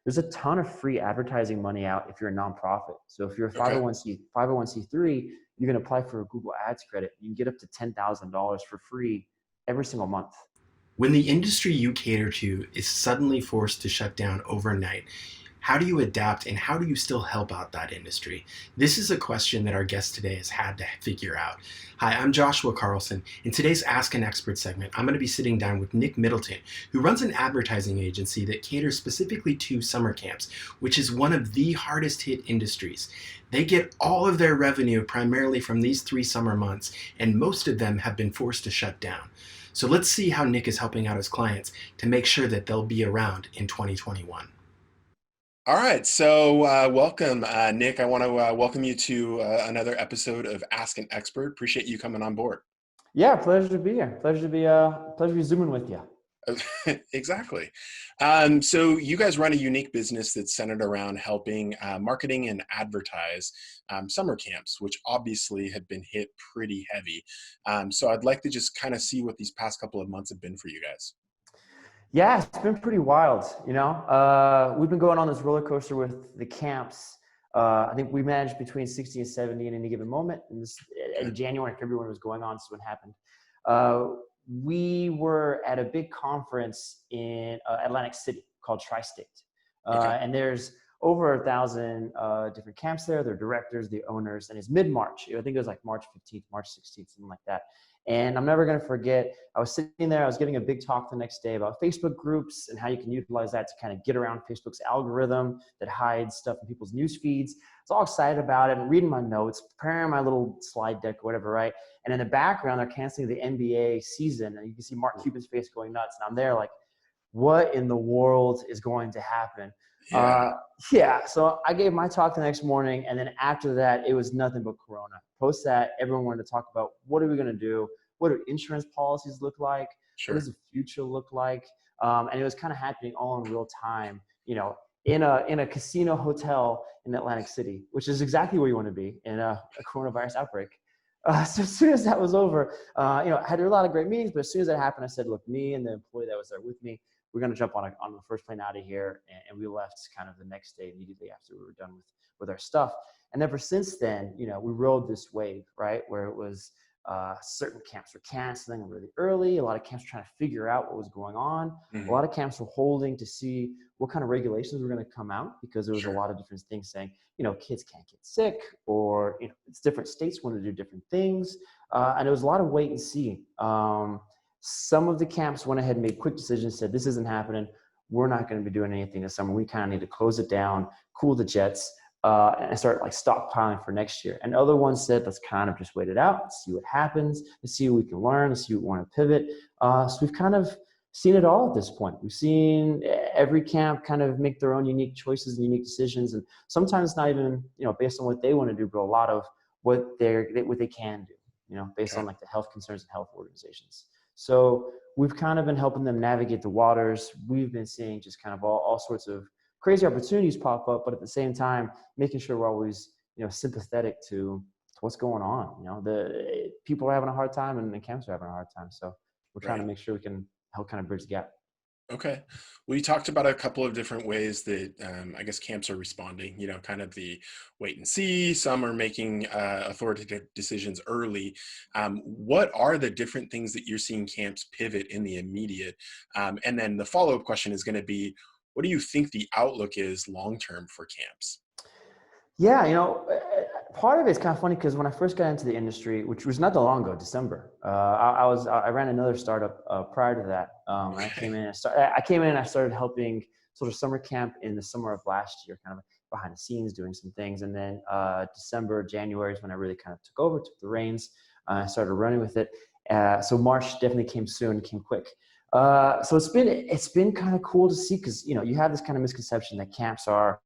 there's a ton of free advertising money out if you're a nonprofit. So if you're a Okay. 501c3, you can apply for a Google Ads credit. You can get up to $10,000 for free every single month. When the industry you cater to is suddenly forced to shut down overnight, how do you adapt and how do you still help out that industry? This is a question that our guest today has had to figure out. Hi, I'm Joshua Carlsen. In today's Ask an Expert segment, I'm going to be sitting down with Nick Middleton, who runs an advertising agency that caters specifically to summer camps, which is one of the hardest hit industries. They get all of their revenue primarily from these 3 summer months, and most of them have been forced to shut down. So let's see how Nick is helping out his clients to make sure that they'll be around in 2021. All right, so welcome, Nick. I want to welcome you to another episode of Ask an Expert. Appreciate you coming on board. Yeah, pleasure to be here. Pleasure to be zooming with you. Exactly. So you guys run a unique business that's centered around helping marketing and advertise summer camps, which obviously have been hit pretty heavy. So I'd like to just kind of see what these past couple of months have been for you guys. Yeah, it's been pretty wild. We've been going on this roller coaster with the camps. I think we managed between 60 and 70 in any given moment. And this, in January and February, was going on. This is what happened. We were at a big conference in Atlantic City called Tri-State. And there's over 1,000 different camps there. They're directors, the owners, and it's mid-March. I think it was like March 15th, March 16th, something like that. And I'm never going to forget, I was sitting there, I was giving a big talk the next day about Facebook groups and how you can utilize that to kind of get around Facebook's algorithm that hides stuff in people's news feeds. I was all excited about it and reading my notes, preparing my little slide deck or whatever, right? And in the background, they're canceling the NBA season. And you can see Mark Cuban's face going nuts. And I'm there like, what in the world is going to happen? So I gave my talk the next morning, and then after that, it was nothing but Corona. Post that, everyone wanted to talk about what are we going to do? What do insurance policies look like? Sure. What does the future look like? And it was kind of happening all in real time, in a casino hotel in Atlantic City, which is exactly where you want to be in a coronavirus outbreak. So as soon as that was over, I had a lot of great meetings, but as soon as that happened, I said, look, me and the employee that was there with me, we're going to jump on the first plane out of here. And we left kind of the next day immediately after we were done with our stuff. And ever since then, we rode this wave, right? Where it was certain camps were canceling really early. A lot of camps were trying to figure out what was going on. Mm-hmm. A lot of camps were holding to see what kind of regulations were going to come out, because there was a lot of different things saying, kids can't get sick, or, it's different states want to do different things. And it was a lot of wait and see. Some of the camps went ahead and made quick decisions, said, this isn't happening. We're not going to be doing anything this summer. We kind of need to close it down, cool the jets, and start like stockpiling for next year. And other ones said, let's kind of just wait it out, let's see what happens, let's see what we can learn, let's see what we want to pivot. So we've kind of seen it all at this point. We've seen every camp kind of make their own unique choices and unique decisions. And sometimes not even, based on what they want to do, but a lot of what they can do, based on like the health concerns and health organizations. So we've kind of been helping them navigate the waters. We've been seeing just kind of all sorts of crazy opportunities pop up, but at the same time, making sure we're always, sympathetic to what's going on. The people are having a hard time and the camps are having a hard time. So we're trying to make sure we can help kind of bridge the gap. Okay. Well, you talked about a couple of different ways that I guess camps are responding, kind of the wait and see. Some are making authoritative decisions early. What are the different things that you're seeing camps pivot in the immediate? And then the follow-up question is going to be, what do you think the outlook is long-term for camps? Yeah, part of it's kind of funny because when I first got into the industry, which was not that long ago, December, I ran another startup prior to that. I came in and I started helping sort of summer camp in the summer of last year, kind of behind the scenes doing some things. And then December, January is when I really kind of took the reins. I started running with it. So March definitely came quick. So it's been kind of cool to see, because you have this kind of misconception that camps are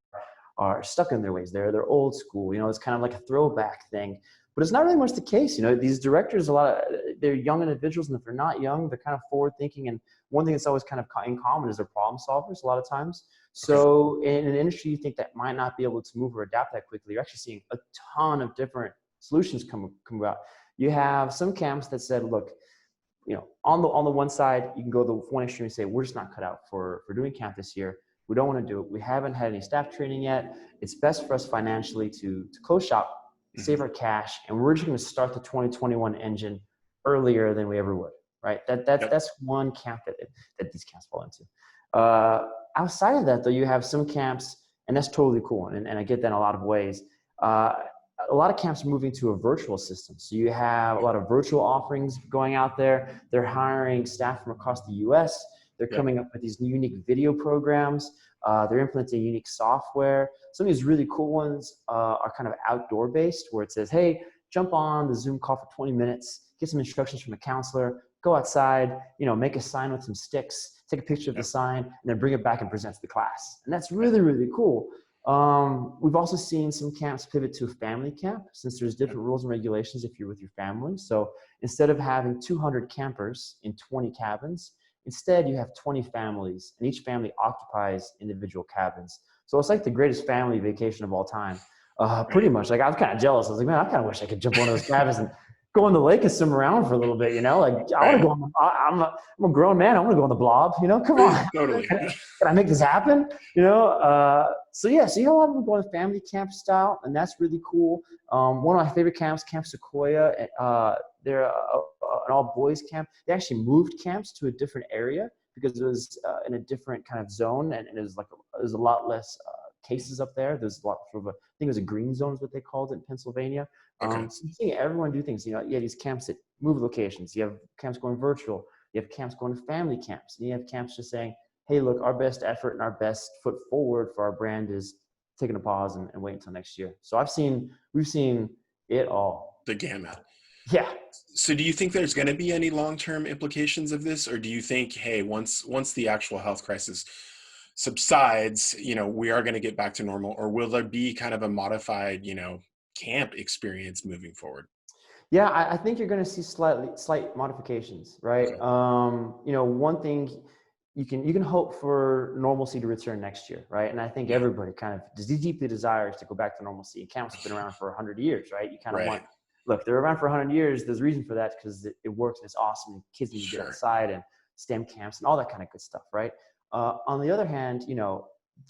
stuck in their ways. They're old school. It's kind of like a throwback thing, but it's not really much the case. These directors, they're young individuals, and if they're not young, they're kind of forward thinking. And one thing that's always kind of in common is they're problem solvers a lot of times. So in an industry you think that might not be able to move or adapt that quickly, you're actually seeing a ton of different solutions come about. You have some camps that said, look, on the one side, you can go the one extreme and say, we're just not cut out for doing camp this year. We don't want to do it. We haven't had any staff training yet. It's best for us financially to close shop, save our cash, and we're just going to start the 2021 engine earlier than we ever would, right? Yep. That's one camp that these camps fall into. Outside of that, though, you have some camps, and that's totally cool, and I get that in a lot of ways. A lot of camps are moving to a virtual system. So you have a lot of virtual offerings going out there. They're hiring staff from across the US. They're Yep. coming up with these unique video programs. They're implementing unique software. Some of these really cool ones are kind of outdoor based, where it says, hey, jump on the Zoom call for 20 minutes, get some instructions from a counselor, go outside, make a sign with some sticks, take a picture of the Yep. sign, and then bring it back and present to the class. And that's really, really cool. We've also seen some camps pivot to a family camp, since there's different rules and regulations if you're with your family. So instead of having 200 campers in 20 cabins, instead you have 20 families, and each family occupies individual cabins. So it's like the greatest family vacation of all time. Pretty much. Like, I was kind of jealous. I was like, man, I kind of wish I could jump on those cabins and go on the lake and swim around for a little bit. Like, I want to go on. I'm a grown man. I want to go on the blob. Come on. Totally. Can I make this happen? So you have a lot of them going family camp style, and that's really cool. One of my favorite camps, Camp Sequoia. They're an all boys camp. They actually moved camps to a different area because it was in a different kind of zone, and it was there's a lot less cases up there. There's a lot I think it was a green zone is what they called it in Pennsylvania. Okay. So you see everyone do things. You have these camps that move locations. You have camps going virtual. You have camps going to family camps. And you have camps just saying, hey, look, our best effort and our best foot forward for our brand is taking a pause and wait until next year. So we've seen it all. The gamut. Yeah. So do you think there's going to be any long-term implications of this? Or do you think, hey, once the actual health crisis subsides, we are going to get back to normal? Or will there be kind of a modified, camp experience moving forward? Yeah, I think you're going to see slight modifications, right? Okay. One thing you can hope for normalcy to return next year, right? And I think everybody kind of deeply desires to go back to normalcy. And camps have been around for 100 years, right? You kind of want, look, they're around for 100 years. There's a reason for that because it works and it's awesome. And kids need to get outside and STEM camps and all that kind of good stuff, right? On the other hand,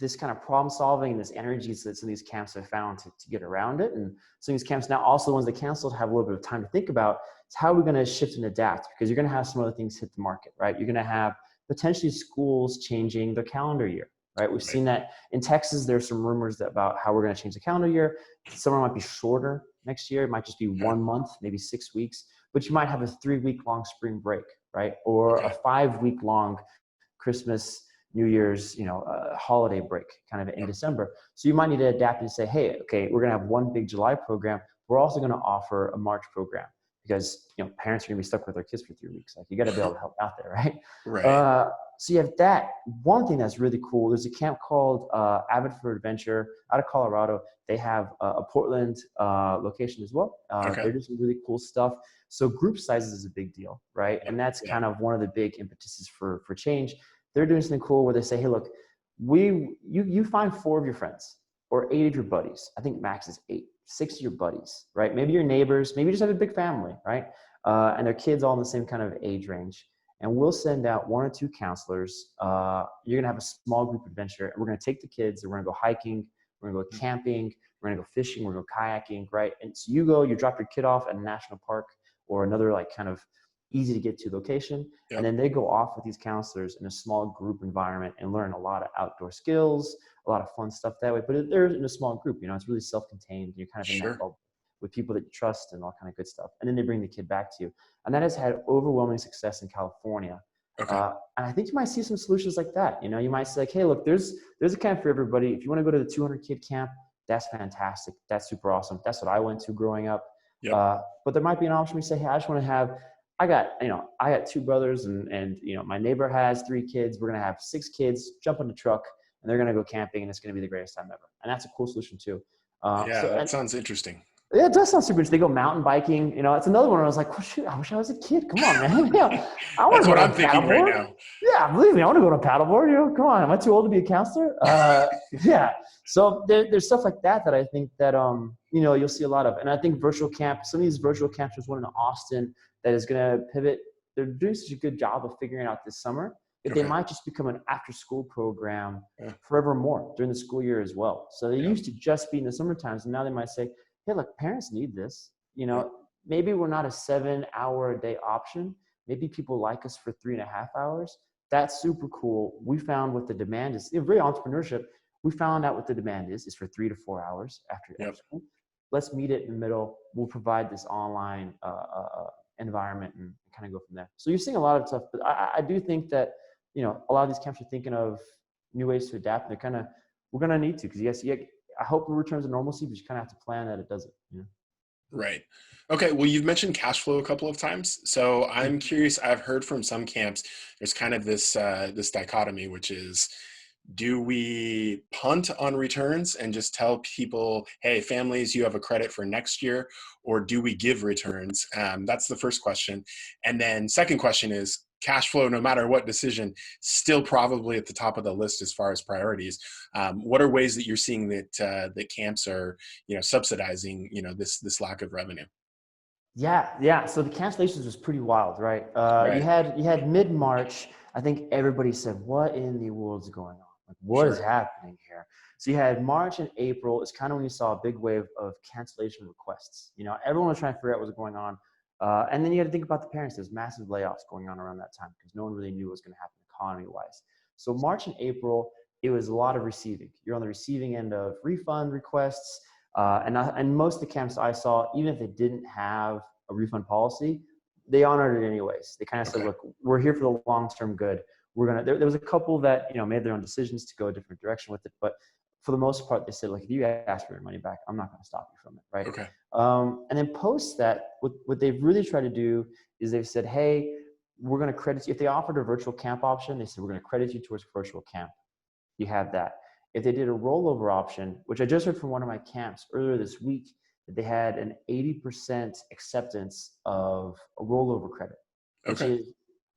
this kind of problem solving and this energy that some of these camps have found to get around it. And some of these camps now, also the ones that canceled, have a little bit of time to think about is how we're going to shift and adapt, because you're going to have some other things hit the market, right? You're going to have potentially schools changing their calendar year, right? We've seen that in Texas. There's some rumors about how we're going to change the calendar year. Summer might be shorter next year. It might just be 1 month, maybe 6 weeks, but you might have a 3-week-long spring break, right? Or a 5-week-long Christmas, New Year's, holiday break kind of in December. So you might need to adapt and say, hey, okay, we're going to have one big July program. We're also going to offer a March program because, parents are going to be stuck with their kids for 3 weeks. Like, you got to be able to help out there, right? Right. So you have that. One thing that's really cool, there's a camp called Avid for Adventure out of Colorado. They have a Portland location as well. They're doing some really cool stuff. So group sizes is a big deal, right? And that's kind of one of the big impetuses for change. They're doing something cool where they say, hey, look, you find 4 of your friends or 8 of your buddies. I think max is 8, 6 of your buddies, right? Maybe your neighbors, maybe you just have a big family, right? And their kids all in the same kind of age range. And we'll send out 1 or 2 counselors. You're going to have a small group adventure, and we're going to take the kids and we're going to go hiking. We're going to go camping. We're going to go fishing. We're going to go kayaking, right? And so you drop your kid off at a national park or another kind of easy to get to location. And then they go off with these counselors in a small group environment and learn a lot of outdoor skills, a lot of fun stuff that way. But they're in a small group, it's really self-contained. You're kind of in that bubble with people that you trust and all kind of good stuff. And then they bring the kid back to you. And that has had overwhelming success in California. And I think you might see some solutions like that. You might say, like, hey, look, there's a camp for everybody. If you want to go to the 200 kid camp, that's fantastic. That's super awesome. That's what I went to growing up. But there might be an option where you say, hey, I just want to have, I got 2 brothers and my neighbor has 3 kids. We're going to have 6 kids jump in the truck and they're going to go camping and it's going to be the greatest time ever. And that's a cool solution too. That sounds interesting. Yeah, it does sound super interesting. They go mountain biking. It's another one where I was like, well, shoot, I wish I was a kid. Come on, man. I want to go on a paddleboard. Right now. Yeah, believe me, I want to go on a paddleboard. Come on, am I too old to be a counselor? Yeah. So there's stuff like that I think that you'll see a lot of. And I think virtual camp, some of these virtual camps, there's one in Austin that is going to pivot. They're doing such a good job of figuring out this summer. they Okay. might just become an after-school program Yeah. forevermore during the school year as well. So they Yeah. used to just be in the summer times, and now they might say, hey, look, parents need this. Yeah. Maybe we're not a 7 hour a day option. Maybe people like us for 3.5 hours. That's super cool. We found what the demand is. Very entrepreneurship. We found out what the demand is for 3 to 4 hours after Yep. school. Let's meet it in the middle. We'll provide this online environment and kind of go from there. So you're seeing a lot of stuff, but I do think that a lot of these camps are thinking of new ways to adapt. We're gonna need to, because yes, I hope it returns to normalcy, but you kind of have to plan that it doesn't. Right. Okay. Well, you've mentioned cash flow a couple of times, so I'm Mhm. curious. I've heard from some camps there's kind of this dichotomy, which is, do we punt on returns and just tell people, hey, families, you have a credit for next year, or do we give returns? That's the first question. And then second question is, cash flow, no matter what decision, still probably at the top of the list as far as priorities. What are ways that you're seeing that camps are, subsidizing, this lack of revenue? Yeah. So the cancellations was pretty wild, right? You Right. had mid-March. I think everybody said, "What in the world's going on? Like, what is Sure. happening here?" So you had March and April. It's kind of when you saw a big wave of cancellation requests. Everyone was trying to figure out what was going on, and then you had to think about the parents. There's massive layoffs going on around that time because no one really knew what was going to happen economy-wise. So March and April, it was a lot of receiving. You're on the receiving end of refund requests. And most of the camps I saw, even if they didn't have a refund policy, they honored it anyways. They kind of said, Okay. "Look, we're here for the long-term good. We're gonna." There was a couple that made their own decisions to go a different direction with it, but for the most part, they said, "Like, if you ask for your money back, I'm not going to stop you from it, right?" Okay. And then post that, what they've really tried to do is they've said, "Hey, we're going to credit you." If they offered a virtual camp option, they said, "We're going to credit you towards virtual camp." You have that. If they did a rollover option, which I just heard from one of my camps earlier this week, that they had an 80% acceptance of a rollover credit, which Okay. is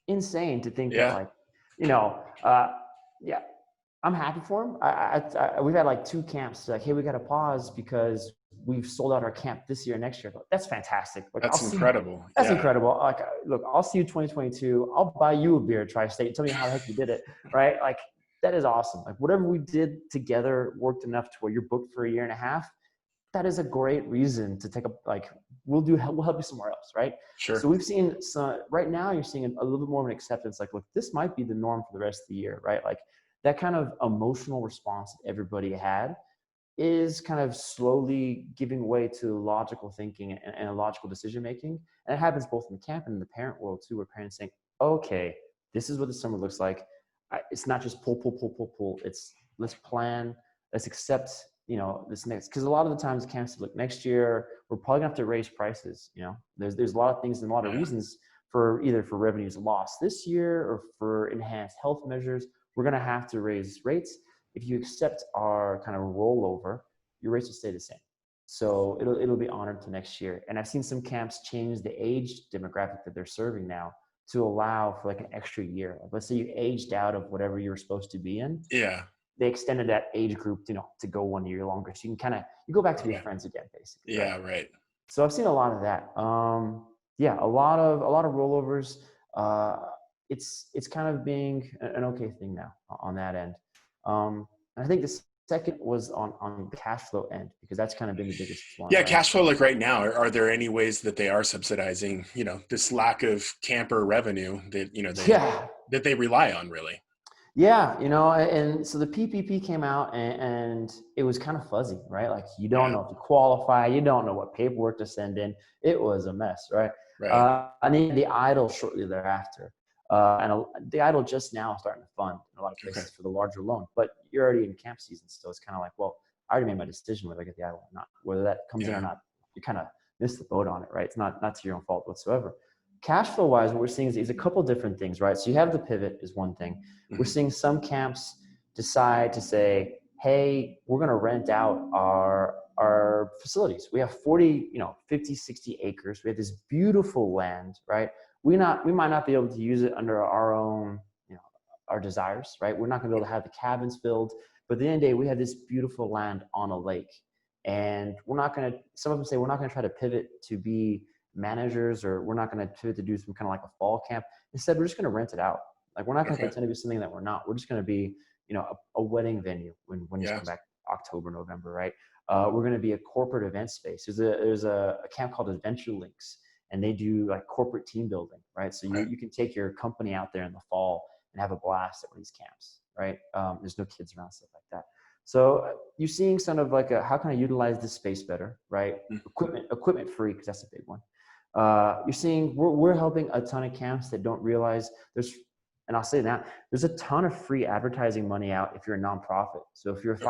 insane to think that, Yeah. like, you know, uh, yeah, I'm happy for them. We've had like two camps like, "Hey, we got to pause because we've sold out our camp this year, next year." But that's fantastic. Like, I'll That's see. incredible. That's Yeah. incredible. Like, look, I'll see you 2022. I'll buy you a beer, Tri-State. Tell me how the heck you did it, right? Like, that is awesome. Like, whatever we did together worked enough to where you're booked for a year and a half. That is a great reason to take we'll help you somewhere else, right? So Sure. we've seen some right now. You're seeing a little bit more of an acceptance. Like, look, this might be the norm for the rest of the year, right? Like, that kind of emotional response that everybody had is kind of slowly giving way to logical thinking and logical decision making. And it happens both in the camp and in the parent world too, where parents saying, "Okay, this is what the summer looks like. It's not just pull, pull, pull, pull, pull. It's let's plan, let's accept, this next." Because a lot of the times the camps say, "Look, next year we're probably gonna have to raise prices." There's a lot of things and a lot of Yeah. reasons for either for revenues lost this year or for enhanced health measures. We're gonna have to raise rates. If you accept our kind of rollover, your rates will stay the same. So it'll be honored to next year. And I've seen some camps change the age demographic that they're serving now to allow for like an extra year. Like, let's say you aged out of whatever you were supposed to be in. Yeah. They extended that age group, to go 1 year longer. So you can you go back to be Okay. friends again, basically, right? Yeah. Right. So I've seen a lot of that. Yeah, a lot of rollovers. Uh, it's kind of being an okay thing now on that end. And I think the second was on the cash flow end, because that's kind of been the biggest one, Yeah. right? Cash flow, like right now, are there any ways that they are subsidizing, this lack of camper revenue that, Yeah, that they rely on really? yeah, and so the PPP came out, and it was kind of fuzzy, right? Like, you don't Yeah. know if you qualify, you don't know what paperwork to send in. It was a mess, right? Right. And then the idle shortly thereafter, the idle just now starting to fund in a lot of Okay. places for the larger loan, but you're already in camp season, so it's kind of like, well, I already made my decision whether I get the idle or not, whether that comes in or Yeah. not. You kind of missed the boat on it, right? It's not to your own fault whatsoever. Cash flow wise, what we're seeing is a couple different things, right? So you have the pivot is one thing. We're Hmm. seeing some camps decide to say, "Hey, we're going to rent out our facilities. We have 40, 50, 60 acres. We have this beautiful land, right? We might not be able to use it under our own, our desires, right? We're not going to be able to have the cabins filled, but at the end of the day, we have this beautiful land on a lake, and we're not going to. Some of them say we're not going to try to pivot to be managers, or we're not going to pivot to do some kind of like a fall camp. Instead, we're just going to rent it out. Like we're not going to Okay. pretend to be something that we're not. We're just going to be, a wedding venue when you Yeah. come back October, November, right? We're going to be a corporate event space. There's a camp called Adventure Links, and they do like corporate team building, right? So you Okay. you can take your company out there in the fall and have a blast at one of these camps, right? There's no kids around, stuff like that. So you're seeing sort of like how can I utilize this space better, right? Mm. Equipment free, because that's a big one. You're seeing we're helping a ton of camps that don't realize and I'll say that there's a ton of free advertising money out if you're a nonprofit. So if you're a Okay.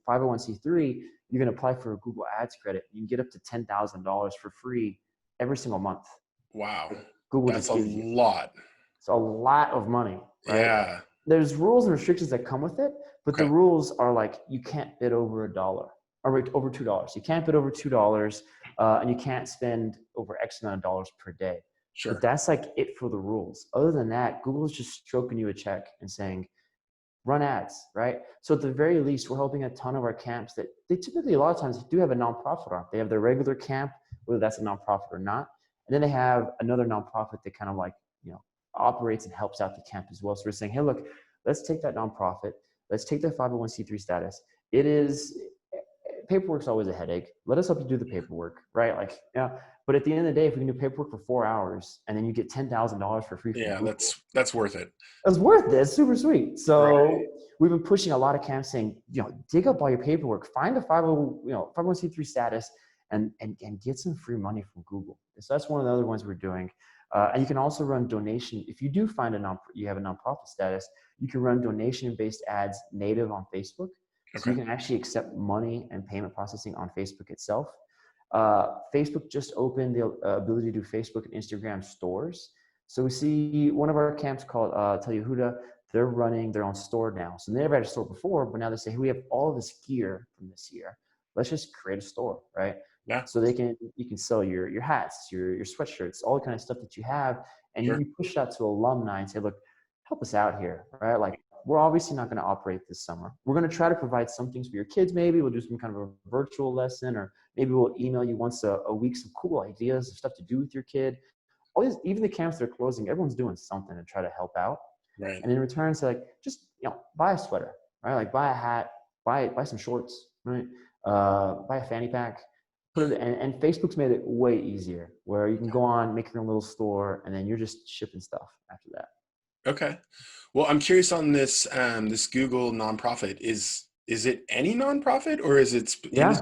501c3, you're going to apply for a Google Ads credit. You can get up to $10,000 for free every single month. Wow. Google That's just a gives you. lot. It's a lot of money, right? Yeah. There's rules and restrictions that come with it, but the Okay. rules are like you can't bid over $1 or over $2. You can't bid over $2, and you can't spend over X amount of dollars per day. But Sure. that's like it for the rules. Other than that, Google's just stroking you a check and saying, run ads, right? So at the very least, we're helping a ton of our camps that they typically a lot of times do have a nonprofit arm. They have their regular camp, whether that's a nonprofit or not. And then they have another nonprofit that kind of like, operates and helps out the camp as well. So we're saying, hey, look, let's take that nonprofit. Let's take the 501c3 status. Paperwork's always a headache. Let us help you do the paperwork, right? Like, yeah. But at the end of the day, if we can do paperwork for 4 hours and then you get $10,000 for free from Yeah, Google, that's worth it. it's worth it. It's super sweet. Right. So we've been pushing a lot of camps saying, dig up all your paperwork, find a 501c3 status, and get some free money from Google. So that's one of the other ones we're doing. And you can also run donation. If you do find you have a nonprofit status, you can run donation-based ads native on Facebook. So Okay. you can actually accept money and payment processing on Facebook itself. Facebook just opened the ability to do Facebook and Instagram stores. So we see one of our camps called Tel Yehuda, they're running their own store now. So they never had a store before, but now they say, hey, we have all of this gear from this year. Let's just create a store, right? Yeah. So you can sell your hats, your sweatshirts, all the kind of stuff that you have, and Sure. you push that to alumni and say, look, help us out here, right? Like we're obviously not going to operate this summer. We're going to try to provide some things for your kids. Maybe we'll do some kind of a virtual lesson, or maybe we'll email you once a week some cool ideas of stuff to do with your kid. All these, even the camps that are closing, everyone's doing something to try to help out. Right. And in return, say like, just buy a sweater, right? Like buy a hat, buy some shorts, right? Buy a fanny pack. Put it, and Facebook's made it way easier, where you can go on, make your own little store, and then you're just shipping stuff after that. Okay. Well, I'm curious on this this Google nonprofit. Is it any nonprofit or is it Yeah.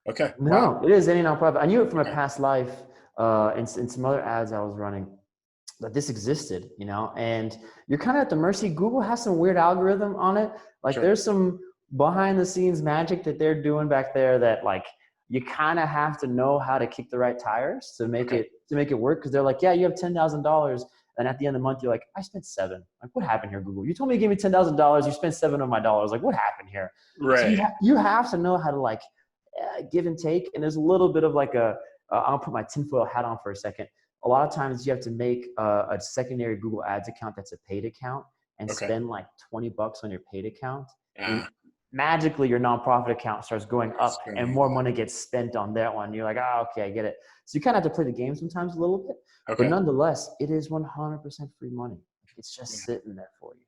Okay. Wow. No, it is any nonprofit. I knew it from a Okay. past life, and some other ads I was running, that this existed, and you're kind of at the mercy. Google has some weird algorithm on it. Like Sure. there's some behind the scenes magic that they're doing back there that like you kind of have to know how to kick the right tires to make Okay. it work. Cause they're like, yeah, you have $10,000. And at the end of the month, you're like, I spent $7. Like, what happened here, Google? You told me to give me $10,000. You spent $7 of my dollars. Like, what happened here? So Right. you have to know how to like give and take. And there's a little bit of like I'll put my tinfoil hat on for a second. A lot of times you have to make a secondary Google Ads account that's a paid account and Okay. spend like $20 on your paid account. And Ah, magically your nonprofit account starts going up so, and more money gets spent on that one. You're like, oh, okay, I get it. So you kind of have to play the game sometimes a little bit, but okay. nonetheless, it is 100% free money. It's just Yeah. sitting there for you.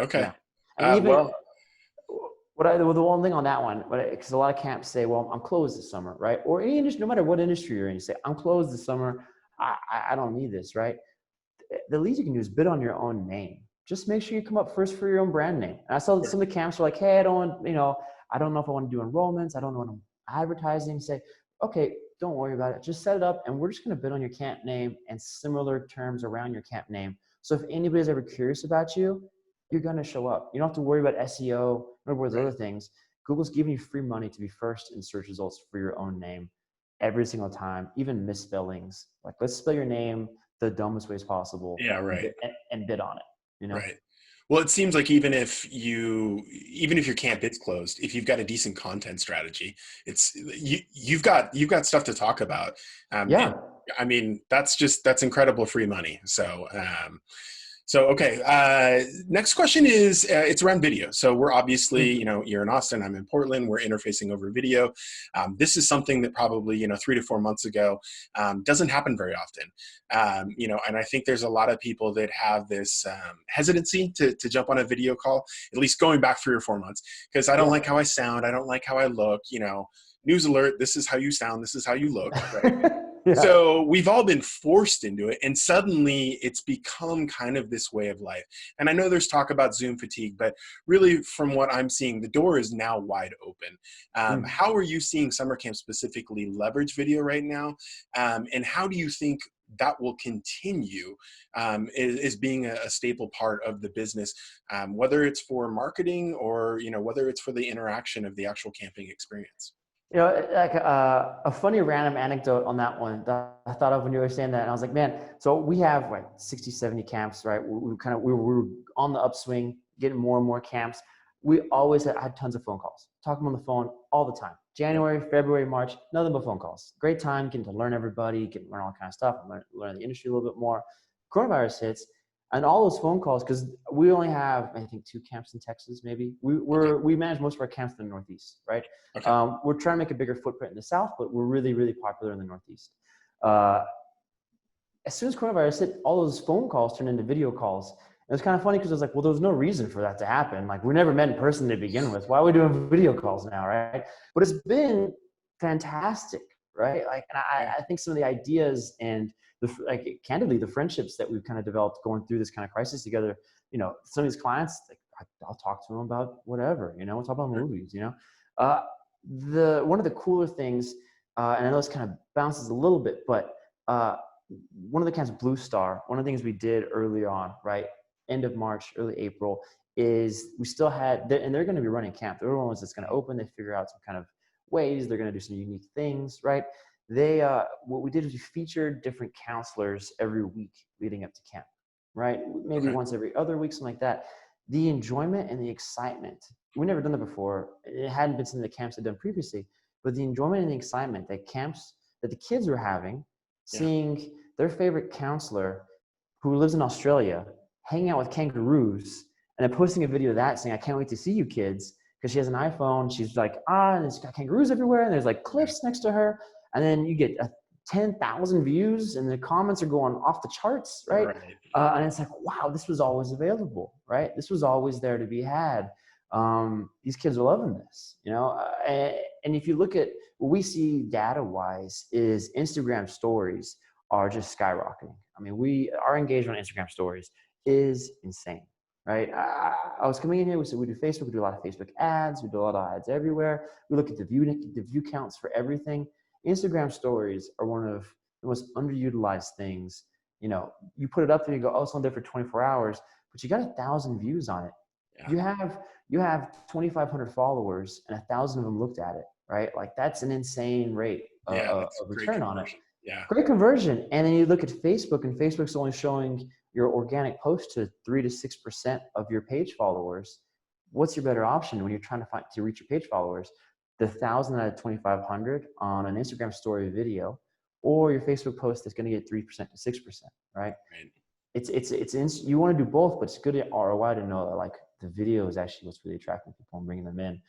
Okay. Yeah. And even Well, the one thing on that one, because a lot of camps say, well, I'm closed this summer, right? Or any industry, no matter what industry you're in, you say, I'm closed this summer. I don't need this, right? The least you can do is bid on your own name. Just make sure you come up first for your own brand name. And I saw some of the camps were like, hey, I don't know if I want to do enrollments. I don't know what I'm advertising. Say, okay, don't worry about it. Just set it up and we're just going to bid on your camp name and similar terms around your camp name. So if anybody's ever curious about you, you're going to show up. You don't have to worry about SEO or those other things. Google's giving you free money to be first in search results for your own name every single time, even misspellings. Like, let's spell your name the dumbest ways possible. yeah, right. And bid on it. Right. Well, it seems like even if your camp is closed, if you've got a decent content strategy, you've got stuff to talk about. Yeah. I mean, that's incredible free money. So, So, okay, next question is, it's around video. So we're obviously, you're in Austin, I'm in Portland, we're interfacing over video. This is something that probably, 3 to 4 months ago doesn't happen very often. And I think there's a lot of people that have this hesitancy to jump on a video call, at least going back 3 or 4 months, because I don't like how I sound, I don't like how I look, news alert, this is how you sound, this is how you look, right? Yeah. So we've all been forced into it, and suddenly it's become kind of this way of life. And I know there's talk about Zoom fatigue, but really from what I'm seeing, the door is now wide open. How are you seeing summer camp specifically leverage video right now? And how do you think that will continue is being a staple part of the business, whether it's for marketing or, whether it's for the interaction of the actual camping experience? Like a funny random anecdote on that one that I thought of when you were saying that, and I was like, man, so we have like 60, 70 camps, right? We were on the upswing, getting more and more camps. We always had tons of phone calls, talking on the phone all the time. January, February, March, nothing but phone calls. Great time, getting to learn everybody, getting to learn all kind of stuff, learn the industry a little bit more. Coronavirus hits, and all those phone calls, because we only have, I think, 2 camps in Texas, maybe. We manage most of our camps in the Northeast, right? Okay. We're trying to make a bigger footprint in the South, but we're really, really popular in the Northeast. As soon as coronavirus hit, all those phone calls turned into video calls. And it was kind of funny because I was like, well, there was no reason for that to happen. Like, we never met in person to begin with. Why are we doing video calls now, right? But it's been fantastic, right? Like, and I think some of the ideas and candidly, the friendships that we've kind of developed going through this kind of crisis together, some of these clients, like, I'll talk to them about whatever, we'll talk about movies, one of the cooler things, and I know this kind of bounces a little bit, but one of the camps, Blue Star, one of the things we did early on, right, end of March, early April, is we still had, and they're going to be running camp. They're the ones that's going to open. They figure out some kind of ways. They're going to do some unique things, right? What we did is we featured different counselors every week leading up to camp, right? Maybe once every other week, something like that. The enjoyment and the excitement, we never done that before. It hadn't been something that camps had done previously, but the enjoyment and the excitement that the kids were having, seeing their favorite counselor who lives in Australia hanging out with kangaroos and then posting a video of that saying, I can't wait to see you kids, because she has an iPhone. She's like, and it's got kangaroos everywhere, and there's like cliffs next to her. And then you get 10,000 views and the comments are going off the charts, right? And it's like, wow, this was always available, right? This was always there to be had. These kids are loving this, and if you look at what we see data-wise is Instagram stories are just skyrocketing. I mean, our engagement on Instagram stories is insane, right? I was coming in here, we said we do Facebook, we do a lot of Facebook ads, we do a lot of ads everywhere. We look at the view counts for everything. Instagram stories are one of the most underutilized things. You put it up there, you go, oh, it's on there for 24 hours, but you got 1,000 views on it. Yeah. You have 2,500 followers and 1,000 of them looked at it, right? Like, that's an insane rate of return on it. Yeah. Great conversion. And then you look at Facebook, and Facebook's only showing your organic post to 3 to 6% of your page followers. What's your better option when you're trying to reach your page followers? The 1,000 out of 2,500 on an Instagram story video, or your Facebook post that's going to get 3% to 6%, right? You want to do both, but it's good at ROI to know that, like, the video is actually what's really attracting people and bringing them in.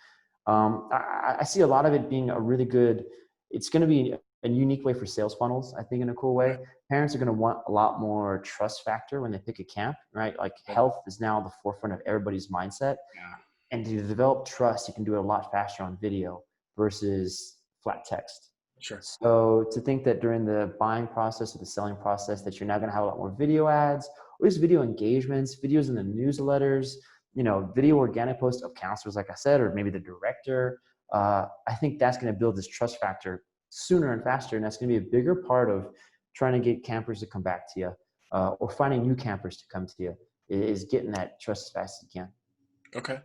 I see a lot of it being a really good, it's going to be a unique way for sales funnels, I think, in a cool way. Parents are going to want a lot more trust factor when they pick a camp, right? Like, health is now the forefront of everybody's mindset. Yeah. And to develop trust, you can do it a lot faster on video versus flat text. Sure. So to think that during the buying process or the selling process that you're now going to have a lot more video ads, or just video engagements, videos in the newsletters, video organic posts of counselors, like I said, or maybe the director. I think that's going to build this trust factor sooner and faster. And that's going to be a bigger part of trying to get campers to come back to you, or finding new campers to come to you, is getting that trust as fast as you can. Okay.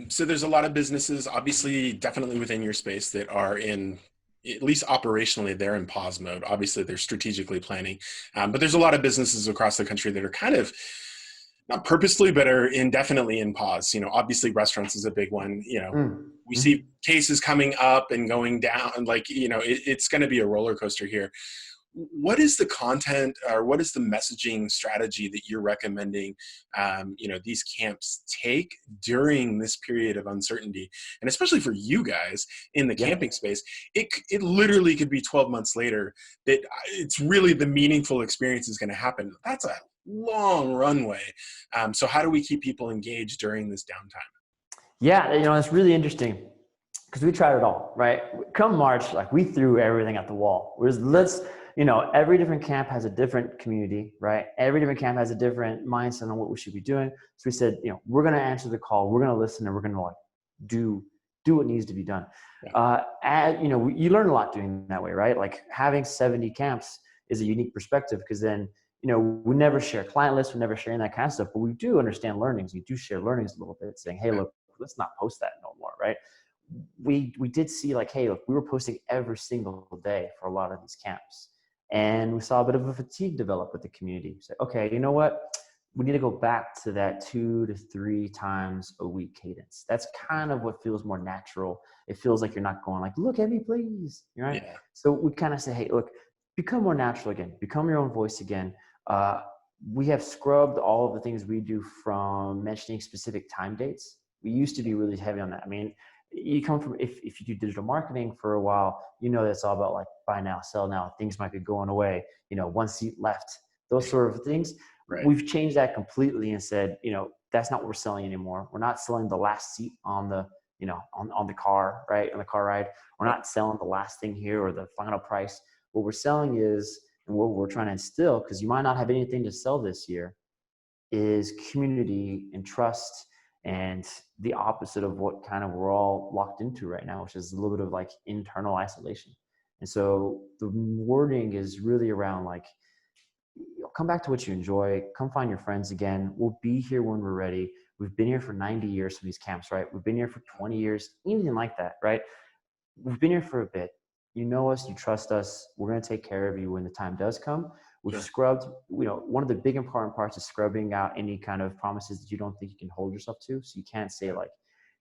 So there's a lot of businesses, obviously, definitely within your space, that are in, at least operationally, they're in pause mode. Obviously, they're strategically planning. But there's a lot of businesses across the country that are kind of, not purposely, but are indefinitely in pause. Obviously restaurants is a big one. We see cases coming up and going down, like, it's going to be a roller coaster here. what is the content or what is the messaging strategy that you're recommending, these camps take during this period of uncertainty? And especially for you guys in the Yeah. camping space, it literally could be 12 months later that it's really the meaningful experience is going to happen. That's a long runway. So how do we keep people engaged during this downtime? Yeah, it's really interesting because we tried it all, right? Come March, like we threw everything at the wall. Every different camp has a different community, right? Every different camp has a different mindset on what we should be doing. So we said, we're going to answer the call, we're going to listen, and we're going to do what needs to be done. Yeah. You learn a lot doing that way, right? Like having 70 camps is a unique perspective because then, we never share client lists, we never share any of that kind of stuff, but we do understand learnings. We do share learnings a little bit, saying, hey, look, let's not post that no more, right? We did see like, hey, look, we were posting every single day for a lot of these camps. And we saw a bit of a fatigue develop with the community. So, okay, you know what? We need to go back to that 2 to 3 times a week cadence. That's kind of what feels more natural. It feels like you're not going like, look at me, please. Right? Yeah. So we kind of say, hey, look, become more natural again. Become your own voice again. We have scrubbed all of the things we do from mentioning specific time dates. We used to be really heavy on that. I mean, you come from, if you do digital marketing for a while, that's all about like buy now, sell now, things might be going away, one seat left, those sort of things. Right. We've changed that completely and said, that's not what we're selling anymore. We're not selling the last seat on the, on the car, right? On the car ride. We're not selling the last thing here or the final price. What we're selling is, and what we're trying to instill, because you might not have anything to sell this year, is community and trust, and the opposite of what kind of we're all locked into right now, which is a little bit of like internal isolation. And so the wording is really around like, come back to what you enjoy, come find your friends again. We'll be here when we're ready. We've been here for 90 years for these camps, right? We've been here for 20 years, anything like that, right? We've been here for a bit. You know us, you trust us. We're going to take care of you when the time does come. We've scrubbed, one of the big important parts is scrubbing out any kind of promises that you don't think you can hold yourself to. So you can't say like,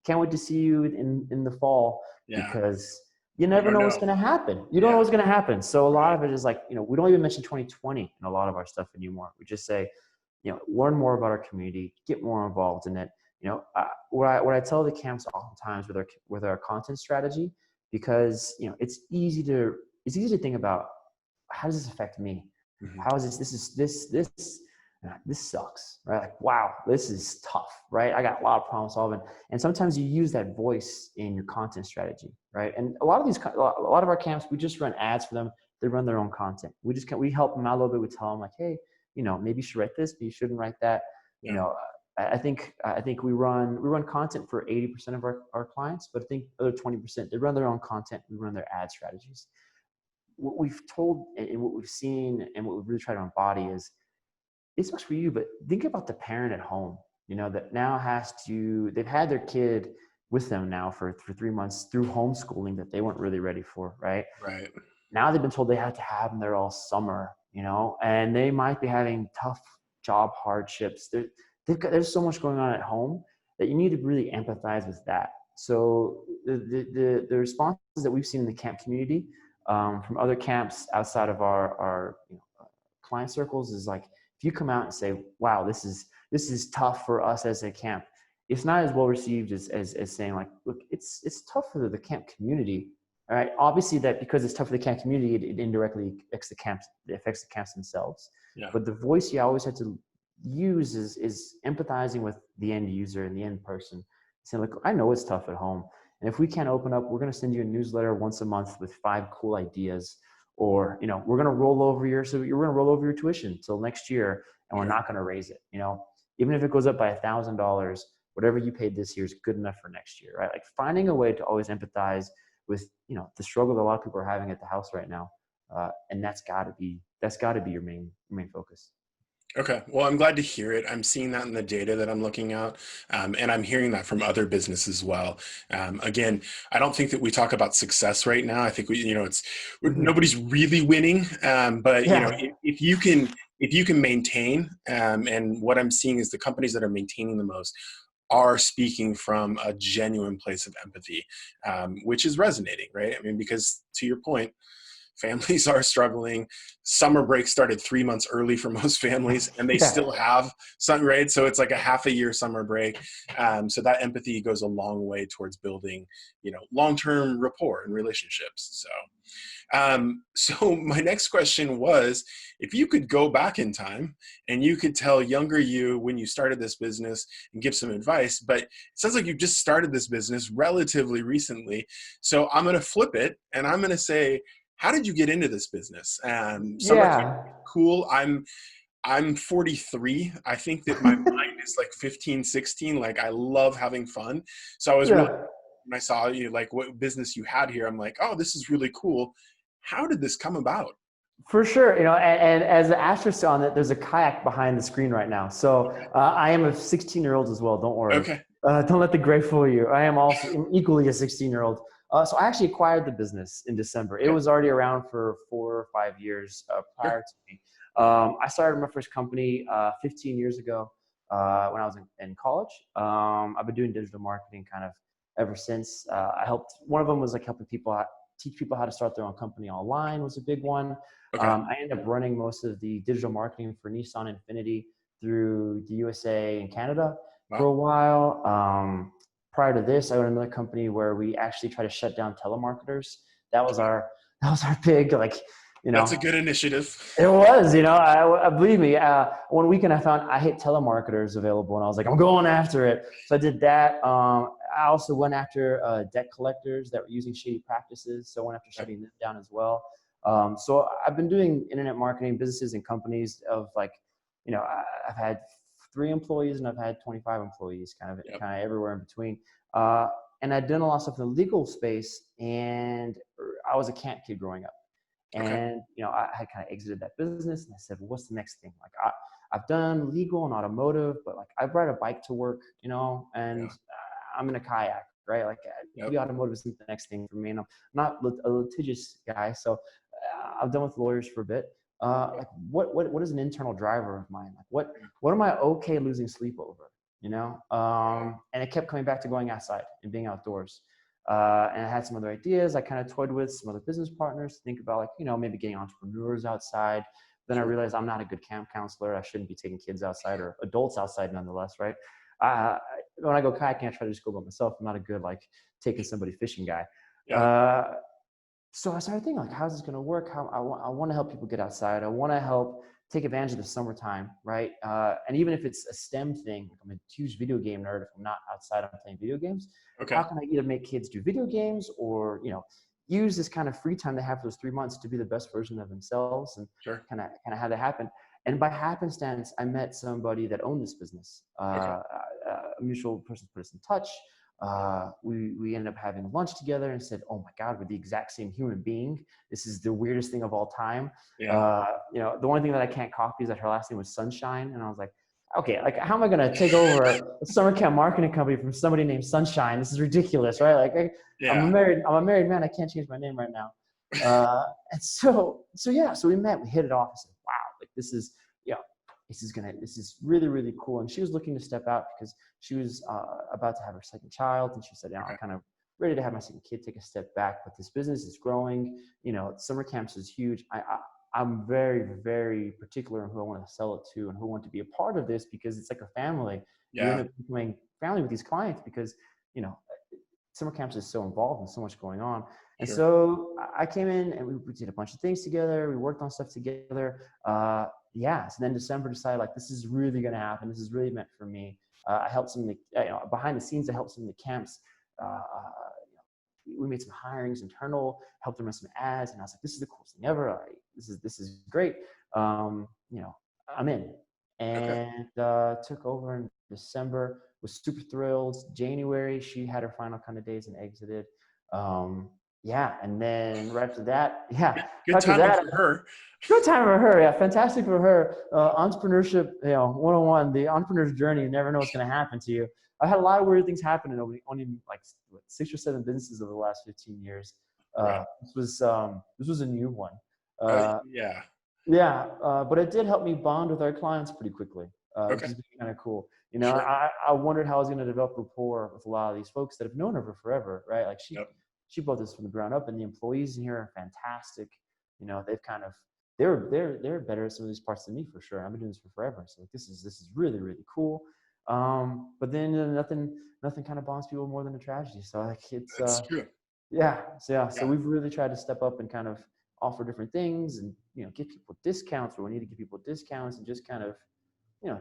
can't wait to see you in the fall, because you never know what's going to happen. You don't know what's going to happen. So a lot of it is like, we don't even mention 2020 in a lot of our stuff anymore. We just say, learn more about our community, get more involved in it. What I tell the camps oftentimes with our content strategy, because it's easy to think about, how does this affect me? Mm-hmm. How is this sucks, right? Like, wow, this is tough, right? I got a lot of problem solving. And sometimes you use that voice in your content strategy, right? And a lot of our camps, we just run ads for them. They run their own content. We help them out a little bit. We tell them like, hey, maybe you should write this, but you shouldn't write that. I think we run content for 80% of our clients, but I think other 20%, they run their own content. We run their ad strategies. What we've told and what we've seen and what we've really tried to embody is, it sucks for you, but think about the parent at home, that now they've had their kid with them now for 3 months through homeschooling that they weren't really ready for, right? Right. Now they've been told they have to have them there all summer, and they might be having tough job hardships. There's so much going on at home that you need to really empathize with that. So the responses that we've seen in the camp community, from other camps outside of our client circles, is like, if you come out and say, wow, this is tough for us as a camp, it's not as well received as saying like, look, it's tough for the camp community. All right. Obviously that because it's tough for the camp community, it indirectly affects the camps themselves. Yeah. But the voice you always have to use is empathizing with the end user and the end person. Saying like, I know it's tough at home. And if we can't open up, we're going to send you a newsletter once a month with 5 cool ideas. Or, we're going to roll over your tuition till next year, and we're not going to raise it. Even if it goes up by $1,000, whatever you paid this year is good enough for next year, right? Like finding a way to always empathize with, the struggle that a lot of people are having at the house right now. And that's gotta be your main focus. Okay. Well, I'm glad to hear it. I'm seeing that in the data that I'm looking at. And I'm hearing that from other businesses as well. Again, I don't think that we talk about success right now. I think nobody's really winning. But if you can maintain, and what I'm seeing is the companies that are maintaining the most are speaking from a genuine place of empathy, which is resonating, right? I mean, because to your point, families are struggling. Summer break started 3 months early for most families, and they Yeah. still have some, right? So it's like a half a year summer break. So that empathy goes a long way towards building, long-term rapport and relationships. So my next question was, if you could go back in time and you could tell younger you when you started this business and give some advice, but it sounds like you just started this business relatively recently. So I'm going to flip it and I'm going to say, how did you get into this business? Summer camp, Yeah. cool. I'm 43. I think that my mind is like 15, 16. Like I love having fun. So I was really, Yeah. when I saw you, like what business you had here, I'm like, oh, this is really cool. How did this come about? For sure, and as an asterisk on it, there's a kayak behind the screen right now. So I am a 16-year-old as well. Don't worry. Okay. Don't let the gray fool you. I am also equally a 16-year-old. So I actually acquired the business in December. It Okay. was already around for 4 or 5 years Sure. prior to me. I started my first company 15 years ago when I was in college. I've been doing digital marketing kind of ever since. I helped. One of them was like helping people teach people how to start their own company online was a big one. Okay. I ended up running most of the digital marketing for Nissan Infinity through the USA and Canada for Wow. a while. Prior to this, I owned another company where we actually tried to shut down telemarketers. That was our big That's a good initiative. it was, I believe me. One weekend I found I hit telemarketers available, and I was like, I'm going after it. So I did that. I also went after debt collectors that were using shady practices. So I went after Okay. shutting them down as well. So I've been doing internet marketing businesses and companies of I've had 3 employees and I've had 25 employees, kind of Yep. everywhere in between. And I'd done a lot of stuff in the legal space, and I was a camp kid growing up. Okay. And I had kind of exited that business, and I said, well, what's the next thing? Like I've done legal and automotive, but like I ride a bike to work, and Yeah. I'm in a kayak, right? Like Yep. maybe automotive isn't the next thing for me, and I'm not a litigious guy, so I've done with lawyers for a bit. Like what is an internal driver of mine? Like what am I okay losing sleep over? And it kept coming back to going outside and being outdoors. And I had some other ideas I kind of toyed with some other business partners to think about, like, maybe getting entrepreneurs outside. Then I Sure. realized I'm not a good camp counselor. I shouldn't be taking kids outside or adults outside nonetheless, right? Uh, when I go kayaking, I try to just go by myself. I'm not a good, like, taking somebody fishing guy. Yeah. Uh, so I started thinking, like, how's this going to work? How I want to help people get outside. I want to help take advantage of the summertime, right? And even if it's a STEM thing, like I'm a huge video game nerd. If I'm not outside, I'm playing video games. How Okay. can I either make kids do video games or, use this kind of free time they have for those 3 months to be the best version of themselves and Sure. kind of have that happen. And by happenstance, I met somebody that owned this business. Okay. A mutual person put us in touch. We ended up having lunch together and said, oh my God, we're the exact same human being. This is the weirdest thing of all time. Yeah. The one thing that I can't copy is that her last name was Sunshine. And I was like, okay, like how am I going to take over a summer camp marketing company from somebody named Sunshine? This is ridiculous, right? Like I'm a Yeah. married man. I can't change my name right now. So we met, we hit it off. I said, wow, like this is, this is really, really cool. And she was looking to step out because she was about to have her second child. And she said, I'm Okay. kind of ready to have my second kid, take a step back, but this business is growing. Summer camps is huge. I'm very, very particular on who I want to sell it to and who I want to be a part of this, because it's like a family. You end Yeah. up becoming family with these clients because, summer camps is so involved and so much going on. And Sure. so I came in and we did a bunch of things together. We worked on stuff together. So then December decided, like, this is really going to happen. This is really meant for me. I helped some of the, behind the scenes, I helped some of the camps. We made some hirings internal, helped them run some ads. And I was like, this is the coolest thing ever. This is great. I'm in. Okay. And took over in December, was super thrilled. January, she had her final kind of days and exited. And then right after that, Good after timing that, for her. good time for her. Yeah, fantastic for her. Entrepreneurship, 101, the entrepreneur's journey. You never know what's going to happen to you. I had a lot of weird things happen in only like 6 or 7 businesses over the last 15 years. Right. This was a new one. Yeah. But it did help me bond with our clients pretty quickly, which Okay. is kind of cool. Sure. I wondered how I was going to develop rapport with a lot of these folks that have known her for forever, right? Like Yep. she built this from the ground up, and the employees in here are fantastic. they've kind of they're better at some of these parts than me for sure. I've been doing this for forever, so like, this is really really cool. But then nothing kind of bonds people more than a tragedy. So like it's That's true. so Yeah. we've really tried to step up and kind of offer different things, and give people discounts where we need to give people discounts, and just kind of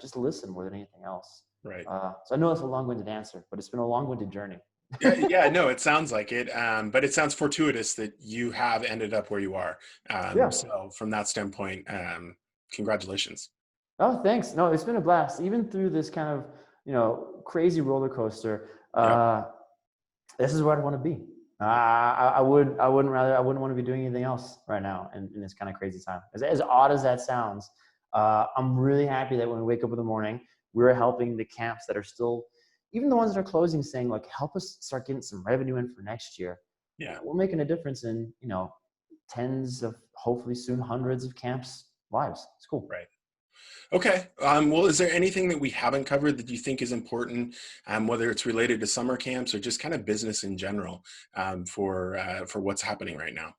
just listen more than anything else. Right. So I know it's a long-winded answer, but it's been a long-winded journey. Yeah, no, it sounds like it. But it sounds fortuitous that you have ended up where you are. Yeah. So from that standpoint, congratulations. Oh, thanks. No, it's been a blast. Even through this kind of, crazy roller coaster, Yeah. this is where I want to be. I wouldn't want to be doing anything else right now in this kind of crazy time. As odd as that sounds, I'm really happy that when we wake up in the morning, we're helping the camps that are still, even the ones that are closing, saying like, help us start getting some revenue in for next year. Yeah. We're making a difference in, tens of, hopefully soon hundreds of camps' lives. It's cool. Right. Okay. Well, is there anything that we haven't covered that you think is important, whether it's related to summer camps or just kind of business in general, for what's happening right now?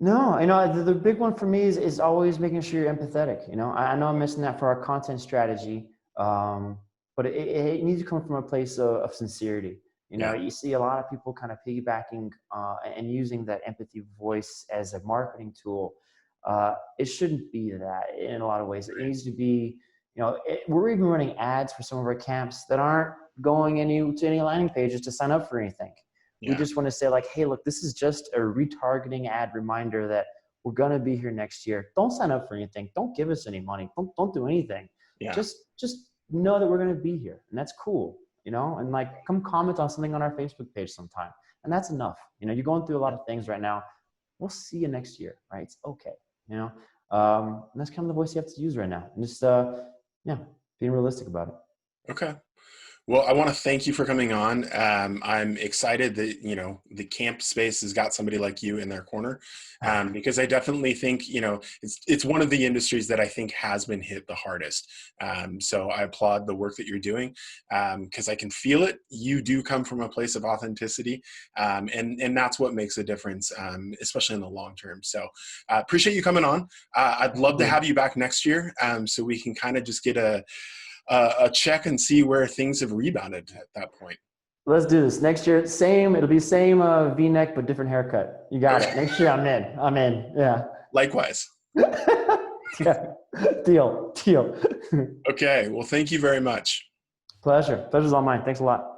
No, the big one for me is always making sure you're empathetic. I know I'm missing that for our content strategy, but it needs to come from a place of sincerity. Yeah. You see a lot of people kind of piggybacking and using that empathy voice as a marketing tool. It shouldn't be that in a lot of ways. It needs to be, we're even running ads for some of our camps that aren't going to any landing pages to sign up for anything. Yeah. We just want to say like, hey, look, this is just a retargeting ad reminder that we're going to be here next year. Don't sign up for anything. Don't give us any money. Don't do anything. Yeah. Just know that we're going to be here, and that's cool, and like come comment on something on our Facebook page sometime. And that's enough. You're going through a lot of things right now. We'll see you next year, right? It's okay. And that's kind of the voice you have to use right now. And just, being realistic about it. Okay. Well, I want to thank you for coming on. I'm excited that, the camp space has got somebody like you in their corner, because I definitely think, it's one of the industries that I think has been hit the hardest. So I applaud the work that you're doing, because I can feel it. You do come from a place of authenticity, and that's what makes a difference, especially in the long term. So appreciate you coming on. I'd love to have you back next year, so we can kind of just get a check and see where things have rebounded at that point. Let's do this next year. It'll be same V-neck but different haircut. You got it. Next year I'm in. Yeah. Likewise. Yeah. Deal. Okay. Well, thank you very much. Pleasure's all mine. Thanks a lot.